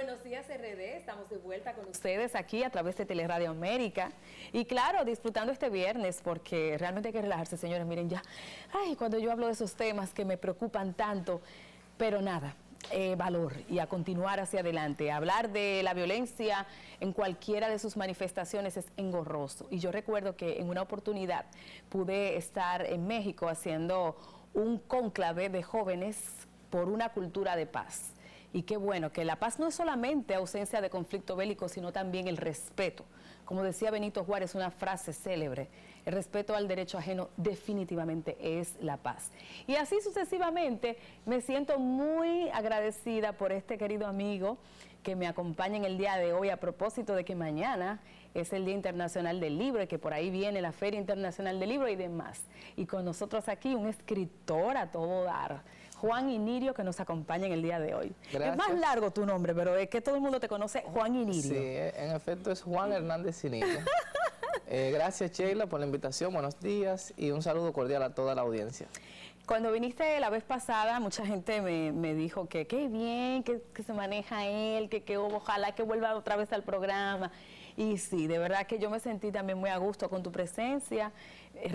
Buenos días RD, estamos de vuelta con ustedes aquí a través de Teleradio América y claro, disfrutando este viernes porque realmente hay que relajarse, señores. Miren ya, ay, cuando yo hablo de esos temas que me preocupan tanto, pero nada, valor y a continuar hacia adelante. Hablar de la violencia en cualquiera de sus manifestaciones es engorroso y yo recuerdo que en una oportunidad pude estar en México haciendo un cónclave de jóvenes por una cultura de paz. Y qué bueno, que la paz no es solamente ausencia de conflicto bélico, sino también el respeto. Como decía Benito Juárez, una frase célebre, el respeto al derecho ajeno definitivamente es la paz. Y así sucesivamente, me siento muy agradecida por este querido amigo que me acompaña en el día de hoy a propósito de que mañana es el Día Internacional del Libro y que por ahí viene la Feria Internacional del Libro y demás. Y con nosotros aquí un escritor a todo dar, Juan Inirio, que nos acompaña en el día de hoy. Gracias. Es más largo tu nombre, pero es que todo el mundo te conoce Juan Inirio. Sí, en efecto es Juan Hernández Inirio. Gracias, Sheila, por la invitación, buenos días y un saludo cordial a toda la audiencia. Cuando viniste la vez pasada, mucha gente me dijo que qué bien, que se maneja él, que ojalá que vuelva otra vez al programa. Y sí, de verdad que yo me sentí también muy a gusto con tu presencia.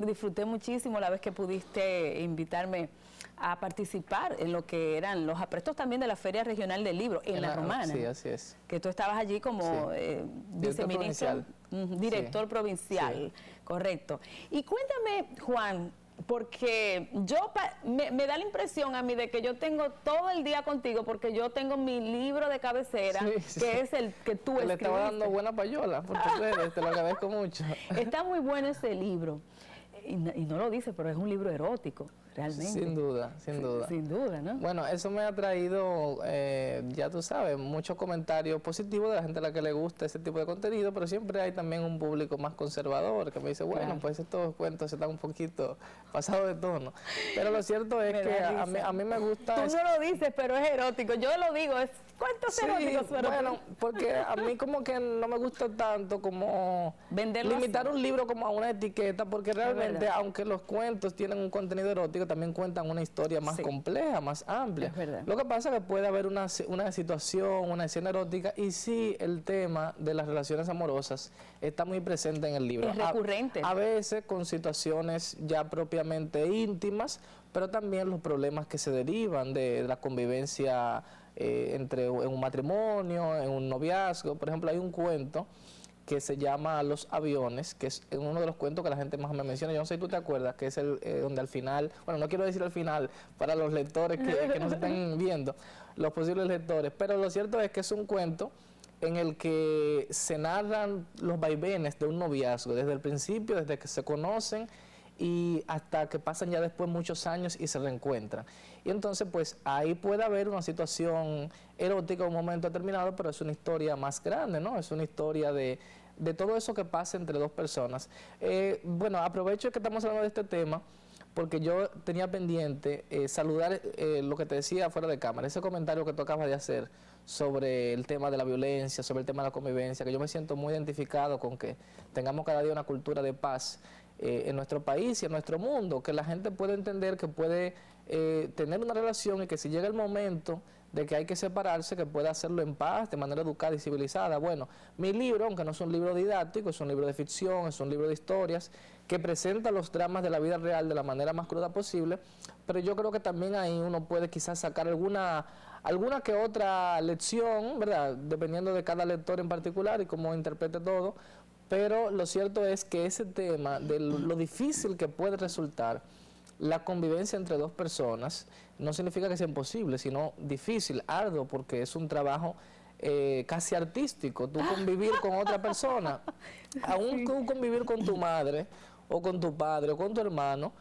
Disfruté muchísimo la vez que pudiste invitarme a participar en lo que eran los aprestos también de la Feria Regional del Libro, en La Romana. Sí, así es. Que tú estabas allí como viceministro, director provincial, correcto. Y cuéntame, Juan, porque me da la impresión a mí de que yo tengo todo el día contigo porque yo tengo mi libro de cabecera, que es el que tú escribiste. Le estaba dando buena payola por tus redes, te lo agradezco mucho. Está muy bueno ese libro. Y no lo dice, pero es un libro erótico, realmente. Sin duda, sin duda. Sin duda, ¿no? Bueno, eso me ha traído, ya tú sabes, muchos comentarios positivos de la gente a la que le gusta ese tipo de contenido, pero siempre hay también un público más conservador que me dice, bueno, claro, pues estos cuentos están un poquito pasados de tono. Pero lo cierto es que a mí me gusta... Tú no lo dices, pero es erótico. Yo lo digo, es cuentos eróticos. Pero bueno, porque a mí como que no me gusta tanto como limitar un libro como a una etiqueta, porque realmente, aunque los cuentos tienen un contenido erótico, también cuentan una historia más compleja, más amplia. Lo que pasa es que puede haber una situación, una escena erótica, y sí, el tema de las relaciones amorosas está muy presente en el libro. Es recurrente. A veces con situaciones ya propiamente íntimas, pero también los problemas que se derivan de la convivencia en un matrimonio, en un noviazgo. Por ejemplo, hay un cuento que se llama Los Aviones, que es uno de los cuentos que la gente más me menciona. Yo no sé si tú te acuerdas, que es el donde al final, bueno, no quiero decir al final para los lectores que nos están viendo, los posibles lectores, pero lo cierto es que es un cuento en el que se narran los vaivenes de un noviazgo, desde el principio, desde que se conocen y hasta que pasan ya después muchos años y se reencuentran. Y entonces pues ahí puede haber una situación erótica en un momento determinado, pero es una historia más grande, ¿no? Es una historia de todo eso que pasa entre dos personas. Bueno, aprovecho que estamos hablando de este tema porque yo tenía pendiente saludar lo que te decía fuera de cámara, ese comentario que tú acabas de hacer sobre el tema de la violencia, sobre el tema de la convivencia, que yo me siento muy identificado con que tengamos cada día una cultura de paz en nuestro país y en nuestro mundo, que la gente puede entender que puede tener una relación y que si llega el momento de que hay que separarse, que pueda hacerlo en paz, de manera educada y civilizada. Bueno, mi libro, aunque no es un libro didáctico, es un libro de ficción, es un libro de historias, que presenta los dramas de la vida real de la manera más cruda posible, pero yo creo que también ahí uno puede quizás sacar alguna que otra lección, ¿verdad?, dependiendo de cada lector en particular y cómo interprete todo. Pero lo cierto es que ese tema de lo difícil que puede resultar la convivencia entre dos personas no significa que sea imposible, sino difícil, arduo, porque es un trabajo casi artístico. Tú convivir con otra persona, aún tú convivir con tu madre o con tu padre o con tu hermano,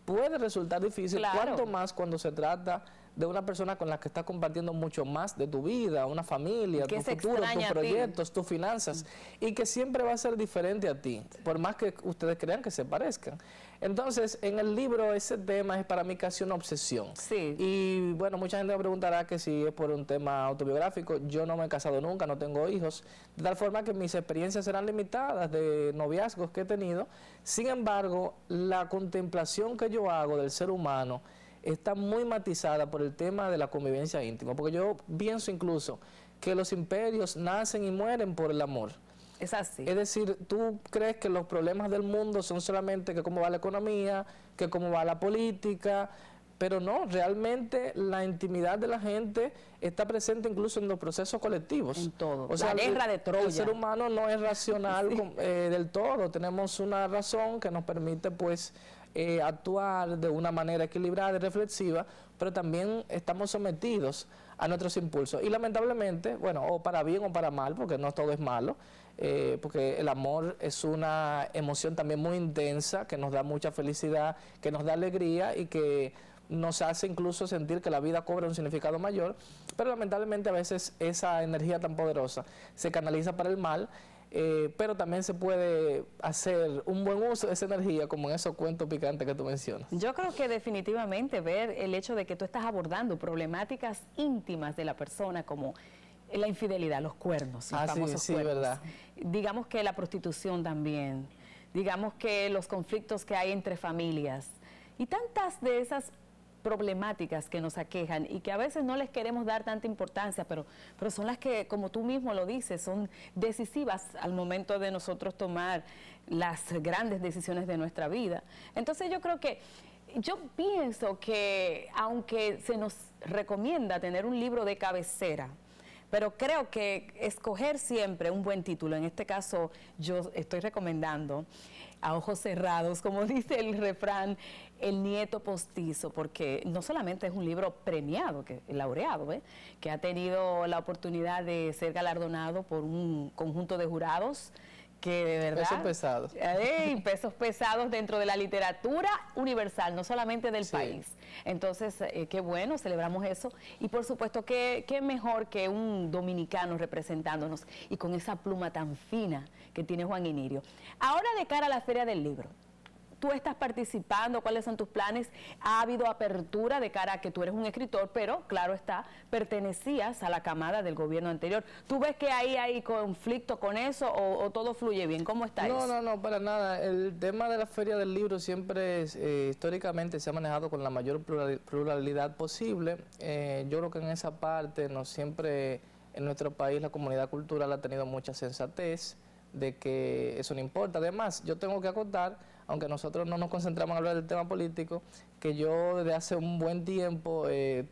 puede resultar difícil, cuanto más cuando se trata de una persona con la que estás compartiendo mucho más de tu vida, una familia, tu futuro, tus proyectos, tus finanzas, y que siempre va a ser diferente a ti, por más que ustedes crean que se parezcan. Entonces, en el libro ese tema es para mí casi una obsesión. Y bueno, mucha gente me preguntará que si es por un tema autobiográfico. Yo no me he casado nunca, no tengo hijos, de tal forma que mis experiencias serán limitadas de noviazgos que he tenido. Sin embargo, la contemplación que yo hago del ser humano está muy matizada por el tema de la convivencia íntima, porque yo pienso incluso que los imperios nacen y mueren por el amor. Es así. Es decir, tú crees que los problemas del mundo son solamente que cómo va la economía, que cómo va la política, pero no, realmente la intimidad de la gente está presente incluso en los procesos colectivos. En todo. O sea, la guerra de Troya. El ser humano no es racional sí. Del todo. Tenemos una razón que nos permite pues actuar de una manera equilibrada y reflexiva, pero también estamos sometidos a nuestros impulsos. Y lamentablemente, bueno, o para bien o para mal, porque no todo es malo, porque el amor es una emoción también muy intensa, que nos da mucha felicidad, que nos da alegría y que nos hace incluso sentir que la vida cobra un significado mayor, pero lamentablemente a veces esa energía tan poderosa se canaliza para el mal, pero también se puede hacer un buen uso de esa energía, como en esos cuentos picantes que tú mencionas. Yo creo que definitivamente ver el hecho de que tú estás abordando problemáticas íntimas de la persona, como la infidelidad, los cuernos, los famosos cuernos. Verdad. Digamos que la prostitución también, digamos que los conflictos que hay entre familias y tantas de esas problemáticas que nos aquejan y que a veces no les queremos dar tanta importancia, pero son las que, como tú mismo lo dices, son decisivas al momento de nosotros tomar las grandes decisiones de nuestra vida. Entonces yo pienso que aunque se nos recomienda tener un libro de cabecera, pero creo que escoger siempre un buen título, en este caso yo estoy recomendando A ojos cerrados, como dice el refrán, El nieto postizo, porque no solamente es un libro premiado, laureado, que ha tenido la oportunidad de ser galardonado por un conjunto de jurados que de verdad... Pesos pesados. Pesos pesados dentro de la literatura universal, no solamente del país. Entonces, qué bueno, celebramos eso. Y por supuesto, qué mejor que un dominicano representándonos y con esa pluma tan fina que tiene Juan Inirio. Ahora, de cara a la Feria del Libro, ¿tú estás participando? ¿Cuáles son tus planes? ¿Ha habido apertura de cara a que tú eres un escritor, pero claro está, pertenecías a la camada del gobierno anterior? ¿Tú ves que ahí hay conflicto con eso o todo fluye bien? ¿Cómo está eso? No, para nada. El tema de la Feria del Libro siempre históricamente se ha manejado con la mayor pluralidad posible. Yo creo que en esa parte siempre en nuestro país la comunidad cultural ha tenido mucha sensatez de que eso no importa. Además, yo tengo que acotar, aunque nosotros no nos concentramos en hablar del tema político, que yo desde hace un buen tiempo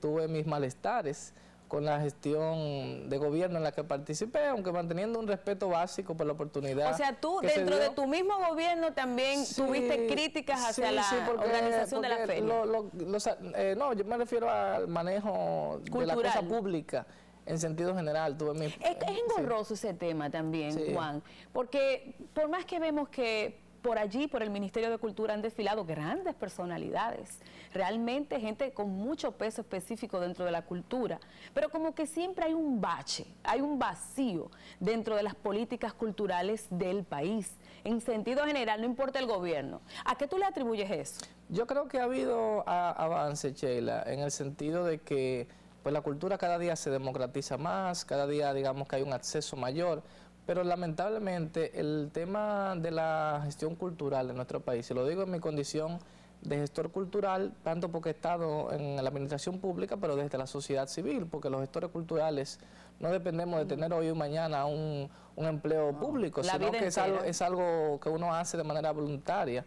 tuve mis malestares con la gestión de gobierno en la que participé, aunque manteniendo un respeto básico por la oportunidad. O sea, tú dentro de tu mismo gobierno también tuviste críticas hacia la organización de la feria. No, yo me refiero al manejo de la cosa pública. En sentido general, es engorroso ese tema también, Juan, porque por más que vemos que por allí, por el Ministerio de Cultura, han desfilado grandes personalidades, realmente gente con mucho peso específico dentro de la cultura, pero como que siempre hay un bache, hay un vacío dentro de las políticas culturales del país, en sentido general, no importa el gobierno. ¿A qué tú le atribuyes eso? Yo creo que ha habido avance, Sheila, en el sentido de que pues la cultura cada día se democratiza más, cada día digamos que hay un acceso mayor, pero lamentablemente el tema de la gestión cultural en nuestro país, y lo digo en mi condición de gestor cultural, tanto porque he estado en la administración pública, pero desde la sociedad civil, porque los gestores culturales no dependemos de tener hoy o mañana un empleo público, sino que es algo que uno hace de manera voluntaria.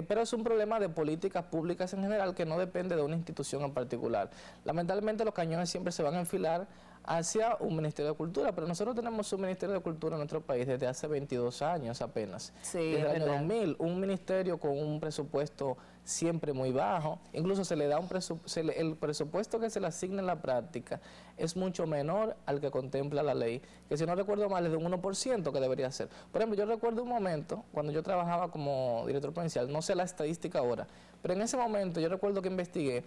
Pero es un problema de políticas públicas en general que no depende de una institución en particular. Lamentablemente los cañones siempre se van a enfilar hacia un Ministerio de Cultura, pero nosotros tenemos un Ministerio de Cultura en nuestro país desde hace 22 años apenas, desde el año 2000, un ministerio con un presupuesto siempre muy bajo, incluso se le da el presupuesto que se le asigna en la práctica es mucho menor al que contempla la ley, que si no recuerdo mal es de un 1% que debería ser. Por ejemplo, yo recuerdo un momento cuando yo trabajaba como director provincial, no sé la estadística ahora, pero en ese momento yo recuerdo que investigué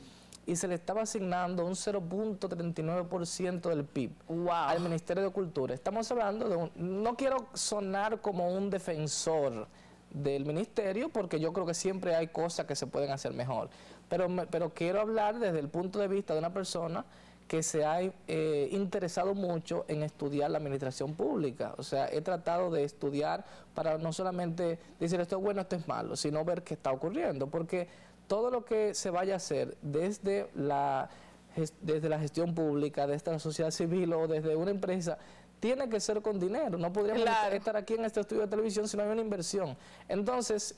y se le estaba asignando un 0.39% del PIB al Ministerio de Cultura. Estamos hablando de no quiero sonar como un defensor del ministerio, porque yo creo que siempre hay cosas que se pueden hacer mejor, pero quiero hablar desde el punto de vista de una persona que se ha interesado mucho en estudiar la administración pública. O sea, he tratado de estudiar para no solamente decir esto es bueno, esto es malo, sino ver qué está ocurriendo, porque todo lo que se vaya a hacer desde la desde la gestión pública, desde la sociedad civil o desde una empresa, tiene que ser con dinero. No podríamos estar aquí en este estudio de televisión si no hay una inversión. Entonces,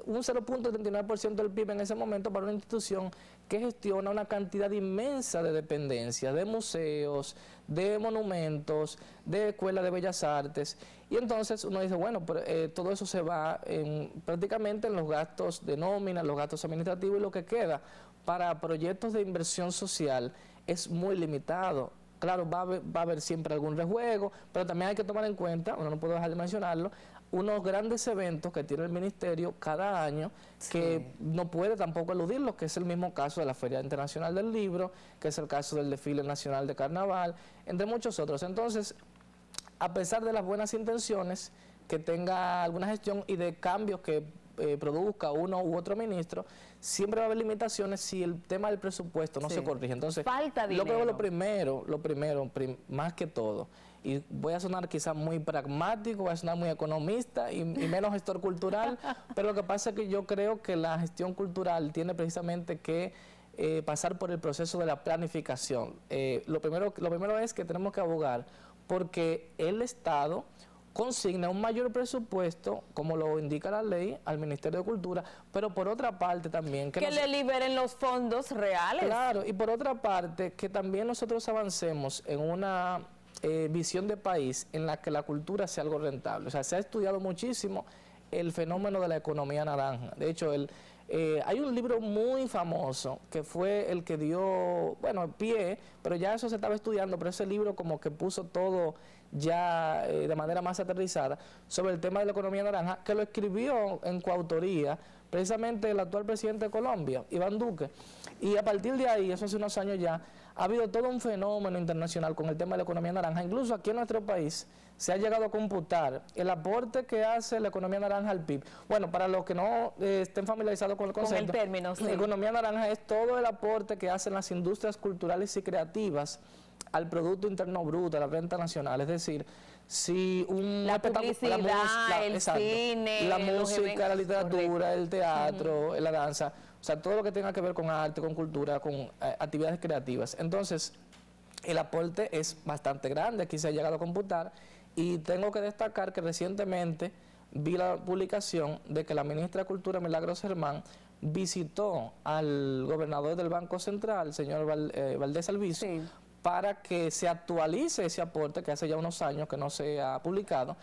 un 0.39% del PIB en ese momento para una institución que gestiona una cantidad inmensa de dependencias, de museos, de monumentos, de escuelas de bellas artes. Y entonces uno dice, bueno, todo eso se va prácticamente en los gastos de nómina, los gastos administrativos, y lo que queda para proyectos de inversión social es muy limitado. Claro, va a haber siempre algún rejuego, pero también hay que tomar en cuenta, uno no puede dejar de mencionarlo, unos grandes eventos que tiene el ministerio cada año, que no puede tampoco eludirlos, que es el mismo caso de la Feria Internacional del Libro, que es el caso del Desfile Nacional de Carnaval, entre muchos otros. Entonces, a pesar de las buenas intenciones que tenga alguna gestión y de cambios que produzca uno u otro ministro, siempre va a haber limitaciones si el tema del presupuesto no se corrige. Entonces, falta dinero. Lo primero, más que todo, y voy a sonar quizás muy pragmático, voy a sonar muy economista y menos gestor cultural, pero lo que pasa es que yo creo que la gestión cultural tiene precisamente que pasar por el proceso de la planificación. Lo primero es que tenemos que abogar porque el Estado consigna un mayor presupuesto, como lo indica la ley, al Ministerio de Cultura, pero por otra parte también... Que le liberen los fondos reales. Claro, y por otra parte, que también nosotros avancemos en una visión de país en la que la cultura sea algo rentable. O sea, se ha estudiado muchísimo el fenómeno de la economía naranja. De hecho, hay un libro muy famoso que fue el que dio, bueno, pie, pero ya eso se estaba estudiando, pero ese libro como que puso todo ya de manera más aterrizada sobre el tema de la economía naranja, que lo escribió en coautoría precisamente el actual presidente de Colombia, Iván Duque. Y a partir de ahí, eso hace unos años ya, ha habido todo un fenómeno internacional con el tema de la economía naranja. Incluso aquí en nuestro país se ha llegado a computar el aporte que hace la economía naranja al PIB. Bueno, para los que no estén familiarizados con el concepto, con el término, sí. La economía naranja es todo el aporte que hacen las industrias culturales y creativas al Producto Interno Bruto, a la renta nacional. Es decir, si la publicidad, el cine, la música, la literatura, el teatro, la danza, o sea, todo lo que tenga que ver con arte, con cultura, con actividades creativas. Entonces, el aporte es bastante grande, aquí se ha llegado a computar, y tengo que destacar que recientemente vi la publicación de que la ministra de Cultura, Milagros Germán, visitó al gobernador del Banco Central, señor Valdés Alviso, para que se actualice ese aporte que hace ya unos años que no se ha publicado,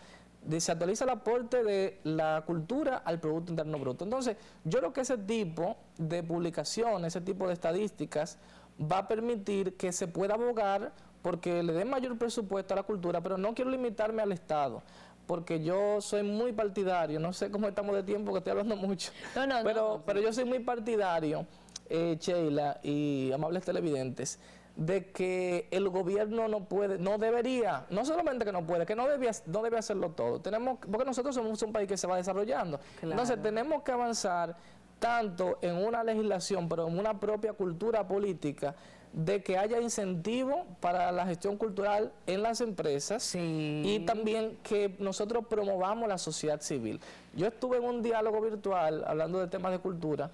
se actualiza el aporte de la cultura al Producto Interno Bruto. Entonces, yo creo que ese tipo de publicaciones, ese tipo de estadísticas, va a permitir que se pueda abogar porque le den mayor presupuesto a la cultura, pero no quiero limitarme al Estado, porque yo soy muy partidario, no sé cómo estamos de tiempo, que estoy hablando mucho, pero yo soy muy partidario, Sheila y amables televidentes, de que el gobierno no debería, no solamente que no puede, que no debe hacerlo todo. Porque nosotros somos un país que se va desarrollando. Claro. Entonces tenemos que avanzar tanto en una legislación, pero en una propia cultura política, de que haya incentivo para la gestión cultural en las empresas y también que nosotros promovamos la sociedad civil. Yo estuve en un diálogo virtual hablando de temas de cultura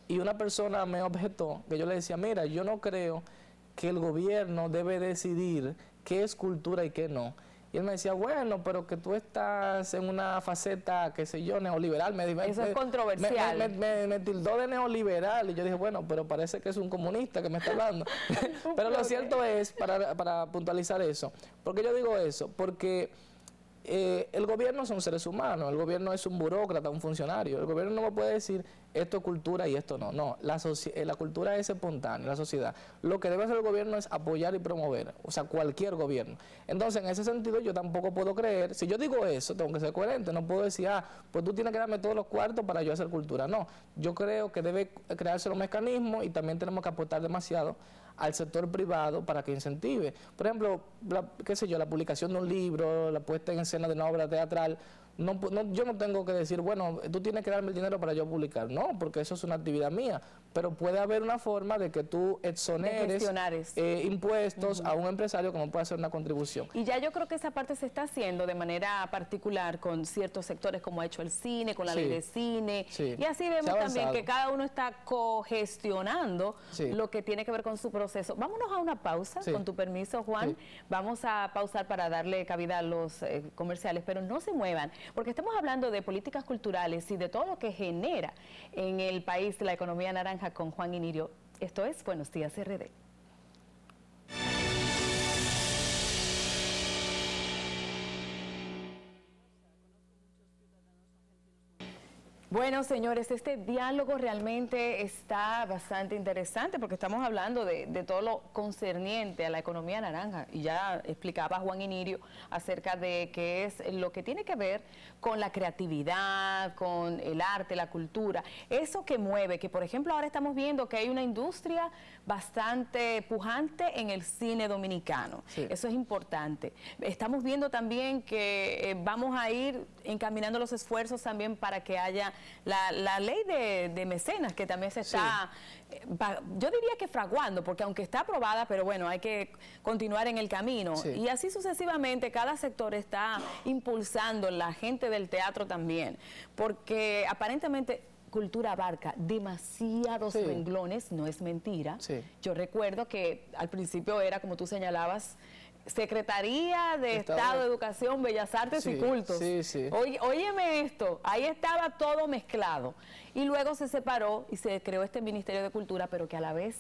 y una persona me objetó que yo le decía, mira, yo no creo que el gobierno debe decidir qué es cultura y qué no. Y él me decía, bueno, pero que tú estás en una faceta, qué sé yo, neoliberal. Eso es controversial. Me tildó de neoliberal y yo dije, bueno, pero parece que es un comunista que me está hablando. Pero lo cierto es, para puntualizar eso, ¿por qué yo digo eso? Porque el gobierno son seres humanos, el gobierno es un burócrata, un funcionario. El gobierno no me puede decir esto es cultura y esto no. No, la cultura es espontánea, la sociedad. Lo que debe hacer el gobierno es apoyar y promover, o sea, cualquier gobierno. Entonces, en ese sentido, yo tampoco puedo creer, si yo digo eso, tengo que ser coherente, no puedo decir, pues tú tienes que darme todos los cuartos para yo hacer cultura. No, yo creo que debe crearse los mecanismos y también tenemos que aportar demasiado al sector privado para que incentive. Por ejemplo, la publicación de un libro, la puesta en escena de una obra teatral, yo no tengo que decir, bueno, tú tienes que darme el dinero para yo publicar. No, porque eso es una actividad mía. Pero puede haber una forma de que tú exoneres impuestos a un empresario como puede hacer una contribución. Y ya yo creo que esa parte se está haciendo de manera particular con ciertos sectores, como ha hecho el cine, con la ley de cine. Y así vemos también que cada uno está cogestionando lo que tiene que ver con su proceso. Vámonos a una pausa, con tu permiso, Juan. Vamos a pausar para darle cabida a los comerciales, pero no se muevan, porque estamos hablando de políticas culturales y de todo lo que genera en el país la economía naranja con Juan Inirio. Esto es Buenos Días RD. Bueno, señores, este diálogo realmente está bastante interesante porque estamos hablando de todo lo concerniente a la economía naranja y ya explicaba Juan Inirio acerca de qué es lo que tiene que ver con la creatividad, con el arte, la cultura, eso que mueve, que por ejemplo ahora estamos viendo que hay una industria bastante pujante en el cine dominicano, eso es importante. Estamos viendo también que vamos a ir encaminando los esfuerzos también para que haya la ley de mecenas, que también se está, yo diría que fraguando, porque aunque está aprobada, pero bueno, hay que continuar en el camino. Y así sucesivamente, cada sector está impulsando, la gente del teatro también, porque aparentemente cultura abarca demasiados renglones, no es mentira. Yo recuerdo que al principio era, como tú señalabas, Secretaría de Estado de Educación, Bellas Artes y Cultos. Óyeme esto, ahí estaba todo mezclado. Y luego se separó y se creó este Ministerio de Cultura, pero que a la vez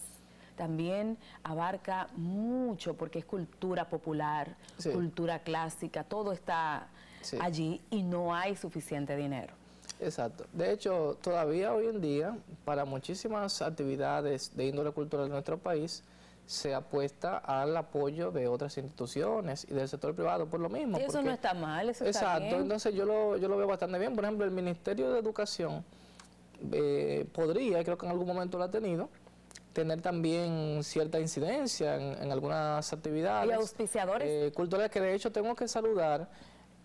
también abarca mucho, porque es cultura popular, cultura clásica, todo está allí y no hay suficiente dinero. Exacto. De hecho, todavía hoy en día, para muchísimas actividades de índole cultural de nuestro país, se apuesta al apoyo de otras instituciones y del sector privado por lo mismo. Y eso no está mal, eso está bien. Entonces yo lo veo bastante bien. Por ejemplo, el Ministerio de Educación podría, creo que en algún momento lo ha tenido, tener también cierta incidencia en algunas actividades. ¿Y auspiciadores? Culturales, que de hecho tengo que saludar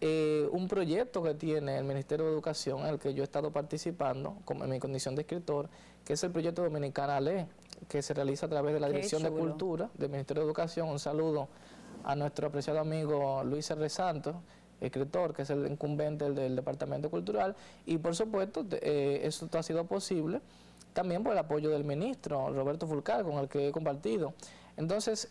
un proyecto que tiene el Ministerio de Educación, en el que yo he estado participando en mi condición de escritor, que es el proyecto Dominicana Lee, que se realiza a través de la Dirección de Cultura del Ministerio de Educación. Un saludo a nuestro apreciado amigo Luis R. Santos, escritor, que es el incumbente del Departamento Cultural, y por supuesto eso ha sido posible también por el apoyo del ministro Roberto Fulcar, con el que he compartido. Entonces,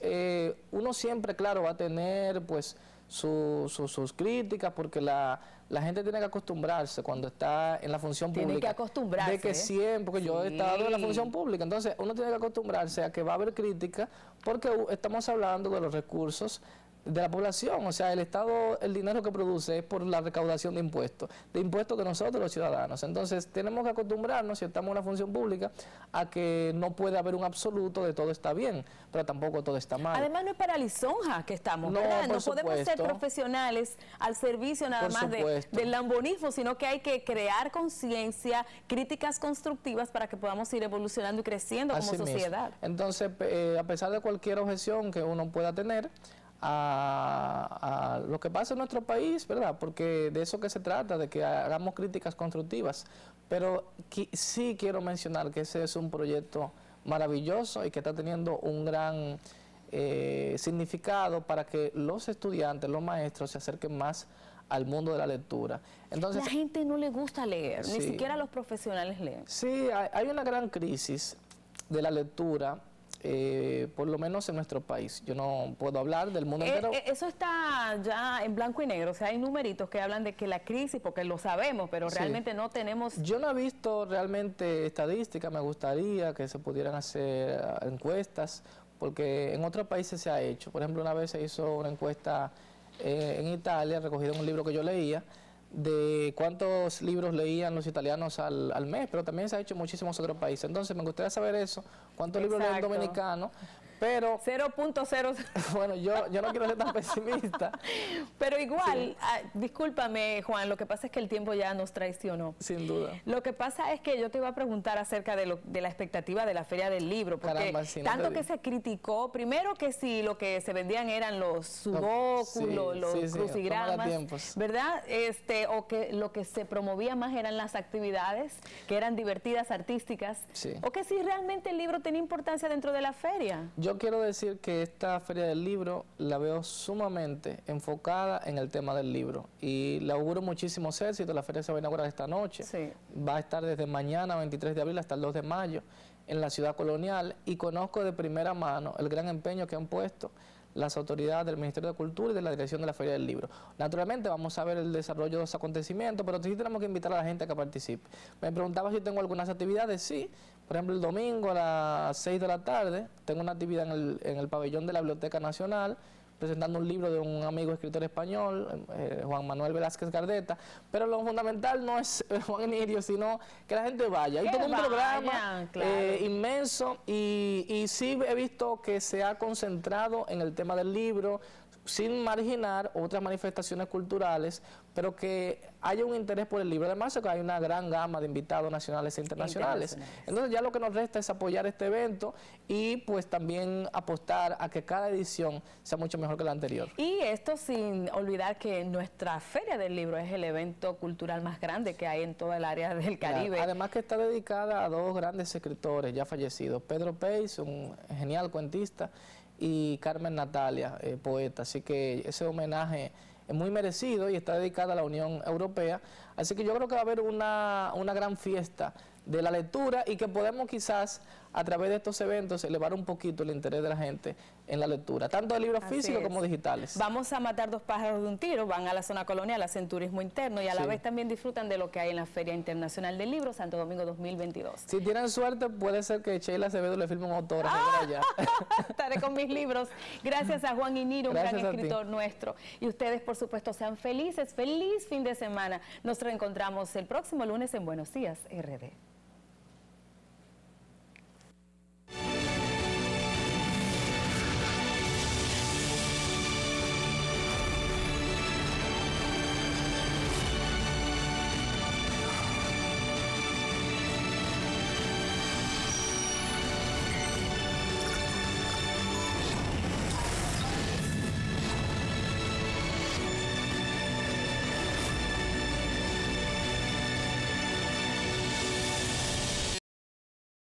uno siempre, claro, va a tener pues sus críticas, porque la gente tiene que acostumbrarse cuando está en la función pública. Tiene que acostumbrarse. De que siempre, porque yo he estado en la función pública, entonces uno tiene que acostumbrarse a que va a haber crítica, porque estamos hablando de los recursos de la población. O sea, el Estado, el dinero que produce es por la recaudación de impuestos de nosotros los ciudadanos. Entonces tenemos que acostumbrarnos, si estamos en una función pública, a que no puede haber un absoluto de todo está bien, pero tampoco todo está mal. Además no es para lisonja que estamos, ¿verdad? No podemos ser profesionales al servicio nada más del lambonismo, sino que hay que crear conciencia, críticas constructivas para que podamos ir evolucionando y creciendo como sociedad. Entonces, a pesar de cualquier objeción que uno pueda tener a lo que pasa en nuestro país, ¿verdad? Porque de eso que se trata, de que hagamos críticas constructivas. Pero sí quiero mencionar que ese es un proyecto maravilloso y que está teniendo un gran significado para que los estudiantes, los maestros se acerquen más al mundo de la lectura. Entonces, la gente no le gusta leer, ni siquiera los profesionales leen. Sí, hay una gran crisis de la lectura, por lo menos en nuestro país. Yo no puedo hablar del mundo entero. Eso está ya en blanco y negro, o sea, hay numeritos que hablan de que la crisis, porque lo sabemos, pero realmente no tenemos... Yo no he visto realmente estadísticas, me gustaría que se pudieran hacer encuestas, porque en otros países se ha hecho. Por ejemplo, una vez se hizo una encuesta en Italia, recogida en un libro que yo leía, de cuántos libros leían los italianos al mes, pero también se ha hecho en muchísimos otros países. Entonces me gustaría saber eso, cuántos libros leen dominicanos, pero 0.0. bueno, yo no quiero ser tan pesimista. Pero igual, discúlpame, Juan, lo que pasa es que el tiempo ya nos traicionó. Sin duda. Lo que pasa es que yo te iba a preguntar acerca de la expectativa de la Feria del Libro, porque Caramba, sí, tanto que se criticó, primero que si lo que se vendían eran los sudokus, los crucigramas, ¿verdad? O que lo que se promovía más eran las actividades, que eran divertidas, artísticas, o que si realmente el libro tenía importancia dentro de la feria. Yo quiero decir que esta Feria del Libro la veo sumamente enfocada en el tema del libro y le auguro muchísimos éxitos. La feria se va a inaugurar esta noche, va a estar desde mañana 23 de abril hasta el 2 de mayo en la ciudad colonial, y conozco de primera mano el gran empeño que han puesto las autoridades del Ministerio de Cultura y de la Dirección de la Feria del Libro. Naturalmente vamos a ver el desarrollo de los acontecimientos, pero sí tenemos que invitar a la gente a que participe. Me preguntaba si tengo algunas actividades. Sí, por ejemplo el domingo a las 6 de la tarde tengo una actividad en el pabellón de la Biblioteca Nacional, presentando un libro de un amigo escritor español, Juan Manuel Velázquez Gardeta, pero lo fundamental no es Juan Enirio, sino que la gente vaya. Hay todo un programa inmenso, y sí he visto que se ha concentrado en el tema del libro, sin marginar otras manifestaciones culturales, pero que haya un interés por el libro. Además, que hay una gran gama de invitados nacionales e internacionales. Entonces ya lo que nos resta es apoyar este evento y pues también apostar a que cada edición sea mucho mejor que la anterior. Y esto sin olvidar que nuestra Feria del Libro es el evento cultural más grande que hay en toda el área del Caribe. Además que está dedicada a dos grandes escritores ya fallecidos, Pedro Peis, un genial cuentista, y Carmen Natalia, poeta. Así que ese homenaje es muy merecido y está dedicada a la Unión Europea. Así que yo creo que va a haber una gran fiesta de la lectura, y que podemos quizás a través de estos eventos elevar un poquito el interés de la gente en la lectura, tanto de libros físicos como digitales. Vamos a matar dos pájaros de un tiro, van a la zona colonial, hacen turismo interno y a la vez también disfrutan de lo que hay en la Feria Internacional del Libro Santo Domingo 2022. Si tienen suerte, puede ser que Sheila Acevedo le firme un autógrafo por allá. Estaré con mis libros. Gracias a Juan Enirio, un gran escritor nuestro. Y ustedes, por supuesto, sean felices. Feliz fin de semana. Nos reencontramos el próximo lunes en Buenos Días, RD.